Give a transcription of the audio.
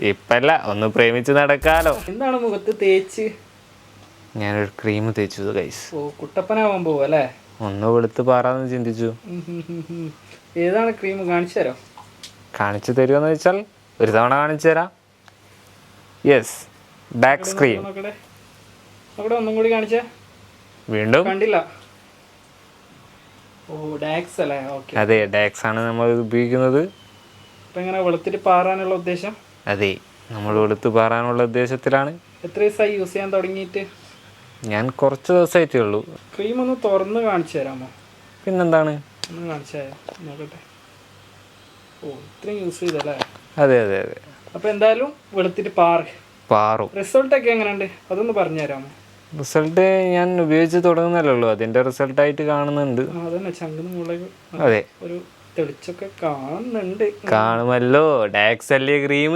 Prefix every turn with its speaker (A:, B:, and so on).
A: ഇപ്പല്ല, ഒന്ന് പ്രേമിച്ച് നടക്കാലോ.
B: എന്താണ് മുഖത്ത് തേച്ച്?
A: ഞാനൊരു ക്രീം തേച്ചു ഗൈസ്.
B: ഓ, കുട്ടപ്പനാവാൻ പോവും അല്ലേ?
A: ഒന്ന് വെളുത്ത് പാറാന്ന് ചിന്തിച്ചു.
B: ഏതാണ് ക്രീം? കാണിച്ചു തരാം.
A: കാണിച്ചു തരുമെന്ന് വെച്ചാൽ ഒരു തവണ കാണിച്ചു തരാം. Yes, DAX cream.
B: അവിടെ ഒന്നും കൂടി കാണിച്ചേ.
A: വീണ്ടും
B: കണ്ടില്ല. ഓ, ഡാക്സ് അല്ലേ? ഓക്കെ.
A: അതെ, ഡാക്സ് ആണ് നമ്മൾ ഉപയോഗിക്കുന്നത്.
B: അപ്പം എങ്ങനെ വെളുത്തിട്ട് പാറാനുള്ള ഉദ്ദേശം?
A: അതെ, നമ്മൾ വെളുത്ത് പാറാനുള്ള ഉദ്ദേശത്തിലാണ്.
B: എത്ര ദിവസമായി യൂസ് ചെയ്യാൻ തുടങ്ങിയിട്ട്?
A: ഞാൻ കുറച്ച് ദിവസമായിട്ടേ ഉള്ളൂ.
B: ക്രീം ഒന്ന് തുറന്ന് കാണിച്ചു തരാമോ?
A: പിന്നെന്താണ്,
B: ഒന്ന് കാണിച്ചു തരാം, നോക്കട്ടെ. ഓ, ഇത്രയും യൂസ് ചെയ്തല്ലേ?
A: അതെ അതെ അതെ.
B: അപ്പം എന്തായാലും വെളുത്തിട്ട്
A: പാറും.
B: റിസൾട്ടൊക്കെ എങ്ങനെയുണ്ട് അതൊന്ന് പറഞ്ഞു തരാമോ?
A: റിസൾട്ട് ഞാൻ ഉപയോഗിച്ച് തുടങ്ങുന്നല്ലേ ഉള്ളൂ, അതിൻ്റെ റിസൾട്ടായിട്ട് കാണുന്നുണ്ട്.
B: അതന്നെ, ചങ്കിന് മുകളിൽ
A: അതെ,
B: ഒരു തെളിച്ചൊക്കെ കാണുന്നുണ്ട്.
A: കാണുമല്ലോ, ഡാക്സ് അല്ലേ ക്രീം.